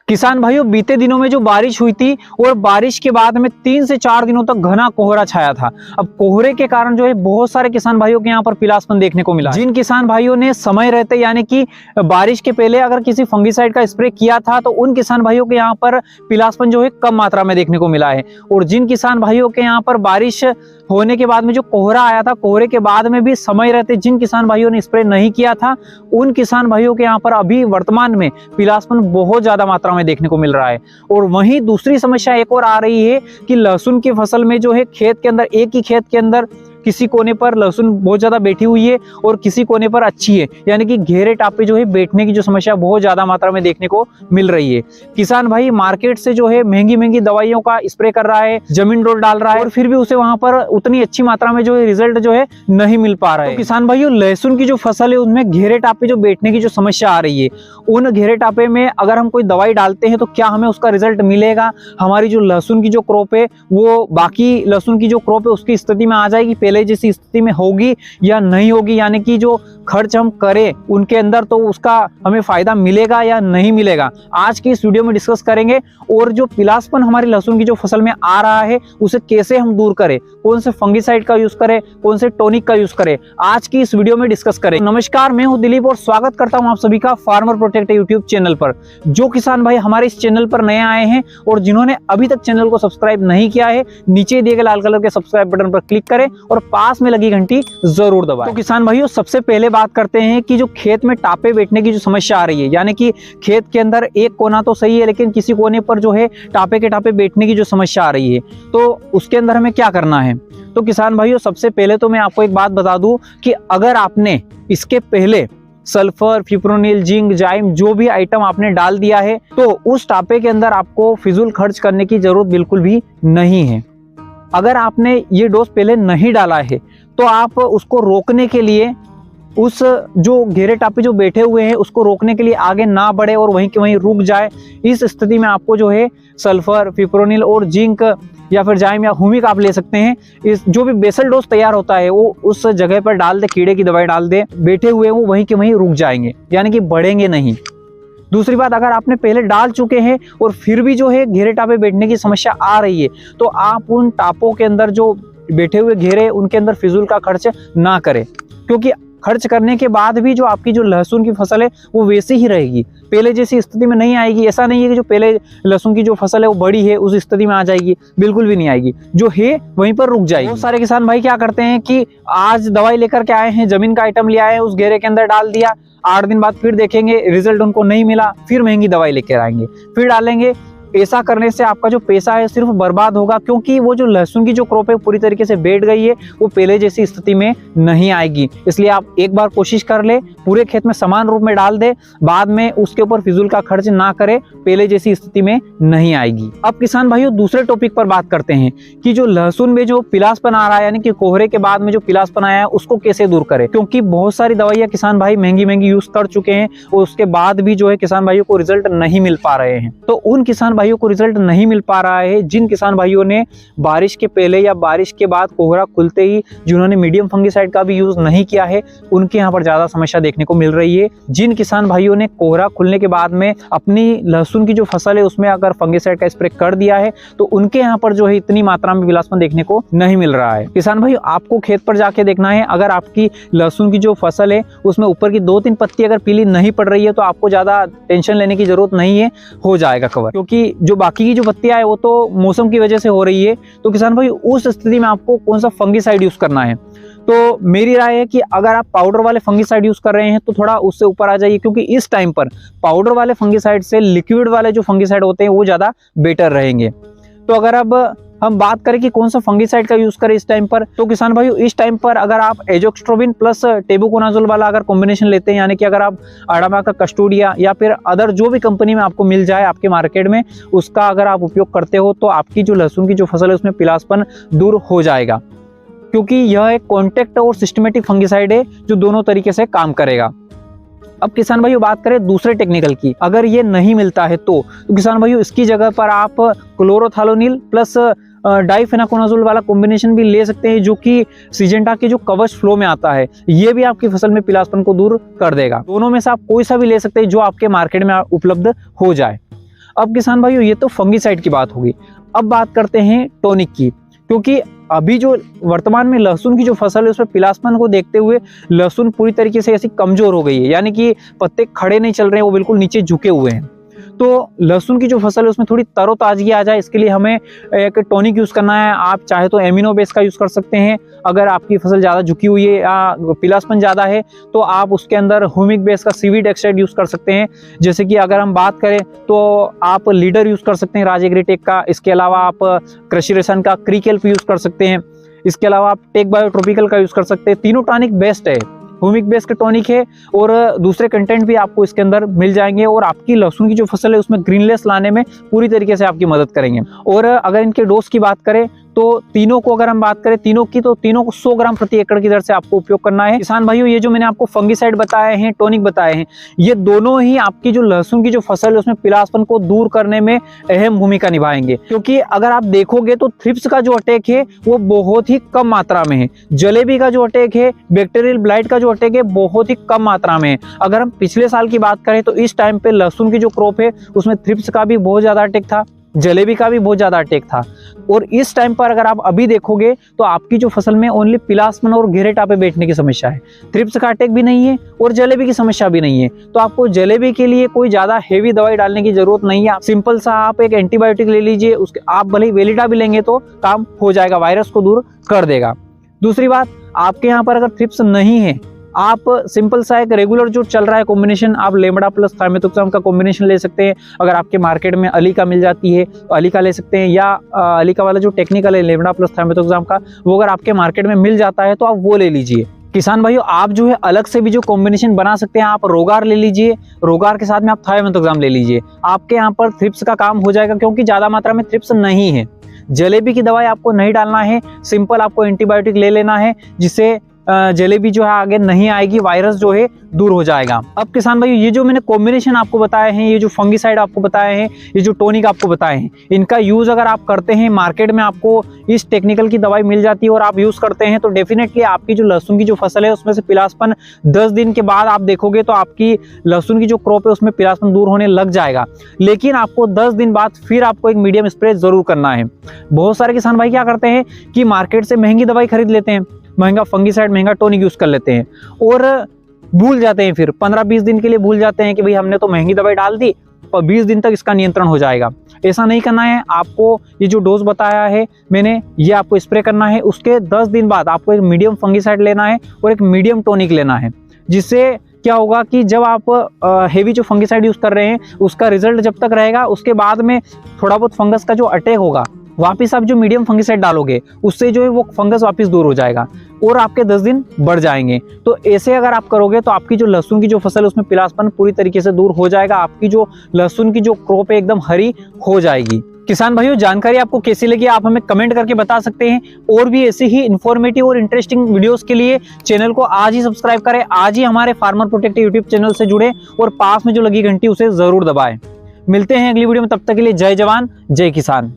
किसान भाइयों, बीते दिनों में जो बारिश हुई थी और बारिश के बाद में 3 से 4 दिनों तक घना कोहरा छाया था। अब कोहरे के कारण जो है बहुत सारे किसान भाइयों के यहाँ पर पीलापन देखने को मिला। जिन किसान भाइयों ने समय रहते यानी कि बारिश के पहले अगर किसी फंगिसाइड का स्प्रे किया था तो उन किसान भाइयों के यहाँ पर पीलापन जो है कम मात्रा में देखने को मिला है। और जिन किसान भाइयों के यहाँ पर बारिश होने के बाद में जो कोहरा आया था, कोहरे के बाद में भी समय रहते जिन किसान भाइयों ने स्प्रे नहीं किया था उन किसान भाइयों के यहाँ पर अभी वर्तमान में पीलापन बहुत ज्यादा मात्रा में देखने को मिल रहा है। और वहीं दूसरी समस्या एक और आ रही है कि लहसुन की फसल में जो है खेत के अंदर, एक ही खेत के अंदर किसी कोने पर लहसुन बहुत ज्यादा बैठी हुई है और किसी कोने पर अच्छी है, यानी कि घेरे टापे जो है बैठने की जो समस्या बहुत ज्यादा मात्रा में देखने को मिल रही है। किसान भाई मार्केट से जो है महंगी महंगी दवाइयों का स्प्रे कर रहा है, जमीन डोल डाल रहा है और फिर भी उसे वहां पर उतनी अच्छी मात्रा में जो है रिजल्ट जो है नहीं मिल पा रहा है। तो किसान भाइयों, लहसुन की जो फसल है उसमें घेरे टापे जो बैठने की जो समस्या आ रही है, उन घेरे टापे में अगर हम कोई दवाई डालते हैं तो क्या हमें उसका रिजल्ट मिलेगा? हमारी जो लहसुन की जो क्रॉप है वो बाकी लहसुन की जो क्रॉप है उसकी स्थिति में आ जाएगी, पहले जैसी स्थिति में होगी या नहीं होगी? यानी कि जो खर्च हम करें उनके अंदर तो उसका हमें फायदा मिलेगा या नहीं मिलेगा? आज की इस वीडियो में डिस्कस करेंगे। और जो पीलापन हमारी लहसुन की जो फसल में आ रहा है उसे कैसे हम दूर करें, कौन से फंगिसाइड का यूज करें, कौन से टॉनिक का यूज करें, आज की इस वीडियो में डिस्कस करें। नमस्कार, मैं हूं दिलीप और स्वागत करता हूं आप सभी का फार्मर प्रोटेक्ट यूट्यूब चैनल पर। जो किसान भाई हमारे इस चैनल पर नए आए हैं और जिन्होंने अभी तक चैनल को सब्सक्राइब नहीं किया है, नीचे दिए गए लाल कलर के सब्सक्राइब बटन पर क्लिक करें और पास में लगी घंटी जरूर दबाएं। तो किसान भाइयों, सबसे पहले बात करते हैं कि जो खेत में टापे बैठने की जो समस्या आ रही है, यानी कि खेत के अंदर एक कोना तो सही है लेकिन किसी कोने पर जो है टापे के टापे बैठने की जो समस्या आ रही है, तो उसके अंदर हमें क्या करना है? तो किसान भाइयों, सबसे पहले तो मैं आपको एक बात बता दूं कि अगर आपने इसके पहले सल्फर, फिप्रोनिल, जिंक, जाइम जो भी आइटम आपने डाल दिया है तो उस टापे के अंदर आपको फिजूल खर्च करने की जरूरत बिल्कुल भी नहीं है। अगर आपने ये डोज पहले नहीं डाला है तो आप उसको रोकने के लिए, उस जो घेरे टापे जो बैठे हुए हैं उसको रोकने के लिए आगे ना बढ़े और वहीं के वहीं रुक जाए, इस स्थिति में आपको जो है सल्फर, फिप्रोनिल और जिंक या फिर जाइम या हुमिक आप ले सकते हैं। इस जो भी बेसल डोज तैयार होता है वो उस जगह पर डाल दे, कीड़े की दवाई डाल दे, बैठे हुए वो वहीं के वहीं रुक जाएंगे, यानी कि बढ़ेंगे नहीं। दूसरी बात, अगर आपने पहले डाल चुके हैं और फिर भी जो है घेरे टापे बैठने की समस्या आ रही है तो आप उन टापों के अंदर जो बैठे हुए घेरे उनके अंदर फिजूल का खर्च ना करें, क्योंकि खर्च करने के बाद भी जो आपकी जो लहसुन की फसल है वो वैसी ही रहेगी, पहले जैसी स्थिति में नहीं आएगी। ऐसा नहीं है कि जो पहले लहसुन की जो फसल है वो बड़ी है उस स्थिति में आ जाएगी, बिल्कुल भी नहीं आएगी, जो है वहीं पर रुक जाएगी। बहुत सारे किसान भाई क्या करते हैं कि आज दवाई लेकर के आए हैं, जमीन का आइटम ले आए हैं, उस घेरे के अंदर डाल दिया, 8 दिन बाद फिर देखेंगे रिजल्ट उनको नहीं मिला, फिर महंगी दवाई लेकर आएंगे, फिर डालेंगे। ऐसा करने से आपका जो पैसा है सिर्फ बर्बाद होगा, क्योंकि वो जो लहसुन की जो क्रॉप है पूरी तरीके से बैठ गई है, वो पहले जैसी स्थिति में नहीं आएगी। इसलिए आप एक बार कोशिश कर ले, पूरे खेत में समान रूप में डाल दे, बाद में उसके ऊपर फिजूल का खर्च ना करे, पहले जैसी स्थिति में नहीं आएगी। अब किसान भाइयों, दूसरे टॉपिक पर बात करते हैं कि जो लहसुन में जो पीलापन आ रहा है, यानी कि कोहरे के बाद में जो पीलापन आया है उसको कैसे दूर करें, क्योंकि बहुत सारी दवाइयां किसान भाई महंगी महंगी यूज कर चुके हैं और उसके बाद भी जो है किसान भाइयों को रिजल्ट नहीं मिल पा रहे हैं। तो उन किसान भाइयों को रिजल्ट नहीं मिल पा रहा है जिन किसान भाइयों ने बारिश के पहले या बारिश के बाद कोहरा खुलते ही जिन्होंने मीडियम फंगिसाइड का भी यूज नहीं किया है, उनके यहाँ पर ज्यादा समस्या देखने को मिल रही है। जिन किसान भाइयों ने कोहरा खुलने के बाद में अपनी लहसुन की जो फसल है उसमें अगर फंगिसाइड का स्प्रे कर दिया है तो उनके यहाँ पर जो है इतनी मात्रा में पीलापन देखने को नहीं मिल रहा है। किसान भाइयों, आपको खेत पर जाके देखना है, अगर आपकी लहसुन की जो फसल है उसमें ऊपर की 2-3 पत्ती अगर पीली नहीं पड़ रही है तो आपको ज्यादा टेंशन लेने की जरूरत नहीं है, हो जाएगा कवर, क्योंकि जो बाकी की जो पत्तियां है वो तो मौसम की वजह से हो रही है। तो किसान भाई उस स्थिति में आपको कौन सा फंगिसाइड यूज करना है? तो मेरी राय है कि अगर आप पाउडर वाले फंगिसाइड यूज कर रहे हैं तो थोड़ा उससे ऊपर आ जाइए, क्योंकि इस टाइम पर पाउडर वाले फंगिसाइड से लिक्विड वाले जो फंगिसाइड होते हैं वो ज्यादा बेटर रहेंगे। तो अगर अब हम बात करें कि कौन सा फंगिसाइड का यूज करें इस टाइम पर, तो किसान भाइयों इस टाइम पर अगर आप एजोक्स्ट्रोबिन प्लस टेबुकोनाजोल वाला अगर कॉम्बिनेशन लेते हैं, यानी कि अगर आप अडामा का कस्टोडिया या फिर अदर जो भी कंपनी में आपको मिल जाए आपके मार्केट में, उसका अगर आप उपयोग करते हो तो आपकी जो लहसुन की जो फसल है उसमें पीलापन दूर हो जाएगा, क्योंकि यह एक कॉन्टैक्ट और सिस्टमेटिक फंगिसाइड है जो दोनों तरीके से काम करेगा। अब किसान भाइयों बात करें दूसरे टेक्निकल की, अगर ये नहीं मिलता है तो किसान भाइयों इसकी जगह पर आप क्लोरोथालोनिल प्लस डाइफेनाकोनाजोल वाला कॉम्बिनेशन भी ले सकते हैं, जो कि सिजेंटा के जो कवच फ्लो में आता है, ये भी आपकी फसल में पीलापन को दूर कर देगा। दोनों में से आप कोई सा भी ले सकते हैं जो आपके मार्केट में उपलब्ध हो जाए। अब किसान भाइयों ये तो फंगीसाइड की बात होगी। अब बात करते हैं टॉनिक की, क्योंकि अभी जो वर्तमान में लहसुन की जो फसल है उसमें पीलापन को देखते हुए लहसुन पूरी तरीके से ऐसी कमजोर हो गई है, यानी कि पत्ते खड़े नहीं चल रहे हैं, वो बिल्कुल नीचे झुके हुए हैं। तो लहसुन की जो फसल है उसमें थोड़ी तरोताजगी आ जाए, इसके लिए हमें एक टॉनिक यूज़ करना है। आप चाहे तो एमिनो बेस का यूज़ कर सकते हैं। अगर आपकी फसल ज़्यादा झुकी हुई है या पीलापन ज़्यादा है तो आप उसके अंदर ह्यूमिक बेस का सीवीड एक्सट्रैक्ट यूज़ कर सकते हैं। जैसे कि अगर हम बात करें तो आप लीडर यूज़ कर सकते हैं राज एग्रीटेक का। इसके अलावा आप कृषि रसायन का क्रिकेल्प यूज़ कर सकते हैं। इसके अलावा आप टेक बायोट्रोपिकल का यूज़ कर सकते हैं। तीनों टॉनिक बेस्ट है, ह्यूमिक बेस का टॉनिक है और दूसरे कंटेंट भी आपको इसके अंदर मिल जाएंगे और आपकी लहसुन की जो फसल है उसमें ग्रीनलेस लाने में पूरी तरीके से आपकी मदद करेंगे। और अगर इनके डोज की बात करें तो तीनों को अगर हम बात करें तीनों की, तो तीनों को 100 ग्राम प्रति एकड़ की दर से आपको उपयोग करना है। किसान भाइयों ये जो मैंने आपको फंगीसाइड बताए हैं, टॉनिक बताए हैं, ये दोनों ही आपकी जो लहसुन की जो फसल है उसमें पीलापन को दूर करने में अहम भूमिका निभाएंगे। क्योंकि अगर आप देखोगे तो थ्रिप्स का जो अटैक है वो बहुत ही कम मात्रा में है, जलेबी का जो अटैक है, बैक्टीरियल ब्लाइट का जो अटैक है बहुत ही कम मात्रा में है। अगर हम पिछले साल की बात करें तो इस टाइम पे लहसुन की जो क्रॉप है उसमें थ्रिप्स का भी बहुत ज्यादा अटैक था, जलेबी का भी बहुत ज्यादा अटैक था। और इस टाइम पर अगर आप अभी देखोगे तो आपकी जो फसल में ओनली पीलापन और घेरे टापे बैठने की समस्या है, थ्रिप्स का अटैक भी नहीं है और जलेबी की समस्या भी नहीं है। तो आपको जलेबी के लिए कोई ज्यादा हेवी दवाई डालने की जरूरत नहीं है। सिंपल सा आप एक एंटीबायोटिक ले लीजिए, उसके आप भले ही वेलिडा भी लेंगे तो काम हो जाएगा, वायरस को दूर कर देगा। दूसरी बात, आपके यहाँ पर अगर थ्रिप्स नहीं है, आप सिंपल सा एक रेगुलर जो चल रहा है कॉम्बिनेशन, आप लेमड़ा प्लस थाइमेथोक्साम का कॉम्बिनेशन ले सकते हैं। अगर आपके मार्केट में अलीका मिल जाती है तो अलीका ले सकते हैं, या अलीका वाला जो टेक्निकल है लेमड़ा प्लस थाइमेथोक्साम का, वो अगर आपके मार्केट में मिल जाता है तो आप वो ले लीजिए। किसान भाइयों आप जो है अलग से भी जो कॉम्बिनेशन बना सकते हैं, आप रोगार ले लीजिए, रोगार के साथ में आप थाइमेथोक्साम ले लीजिए, आपके यहाँ पर थ्रिप्स का काम हो जाएगा। क्योंकि ज्यादा मात्रा में थ्रिप्स नहीं है, जलेबी की दवाई आपको नहीं डालना है, सिंपल आपको एंटीबायोटिक ले लेना है, जिससे जलेबी जो है आगे नहीं आएगी, वायरस जो है दूर हो जाएगा। अब किसान भाई ये जो मैंने कॉम्बिनेशन आपको बताए हैं, ये जो फंगीसाइड आपको बताए हैं, ये जो टॉनिक आपको बताए हैं, इनका यूज अगर आप करते हैं, मार्केट में आपको इस टेक्निकल की दवाई मिल जाती है और आप यूज करते हैं, तो डेफिनेटली आपकी जो लहसुन की जो फसल है उसमें से पीलापन 10 दिन के बाद आप देखोगे तो आपकी लहसुन की जो क्रॉप है उसमें पीलापन दूर होने लग जाएगा। लेकिन आपको 10 दिन बाद फिर आपको एक मीडियम स्प्रे जरूर करना है। बहुत सारे किसान भाई क्या करते हैं कि मार्केट से महंगी दवाई खरीद लेते हैं, महंगा फंगीसाइड, महंगा टॉनिक यूज कर लेते हैं और भूल जाते हैं, फिर 15-20 दिन के लिए भूल जाते हैं कि भाई हमने तो महंगी दवाई डाल दी, पर 20 दिन तक इसका नियंत्रण हो जाएगा। ऐसा नहीं करना है। आपको ये जो डोज बताया है मैंने, ये आपको स्प्रे करना है। उसके 10 दिन बाद आपको एक मीडियम फंगीसाइड लेना है और एक मीडियम टॉनिक लेना है, जिससे क्या होगा कि जब आप हेवी जो फंगीसाइड यूज कर रहे हैं उसका रिजल्ट जब तक रहेगा, उसके बाद में थोड़ा बहुत फंगस का जो अटैक होगा, वापिस आप जो मीडियम फंगीसाइड डालोगे उससे जो है वो फंगस वापस दूर हो जाएगा और आपके 10 दिन बढ़ जाएंगे। तो ऐसे अगर आप करोगे तो आपकी जो लहसुन की जो फसल है उसमें पीलापन पूरी तरीके से दूर हो जाएगा, आपकी जो लहसुन की जो क्रॉप है एकदम हरी हो जाएगी। किसान भाइयों जानकारी आपको कैसी लगी आप हमें कमेंट करके बता सकते हैं। और भी ऐसी ही इन्फॉर्मेटिव और इंटरेस्टिंग वीडियोस के लिए चैनल को आज ही सब्सक्राइब करें, आज ही हमारे फार्मर प्रोटेक्ट यूट्यूब चैनल से जुड़े और पास में जो लगी घंटी उसे जरूर दबाएं। मिलते हैं अगली वीडियो में, तब तक के लिए जय जवान जय किसान।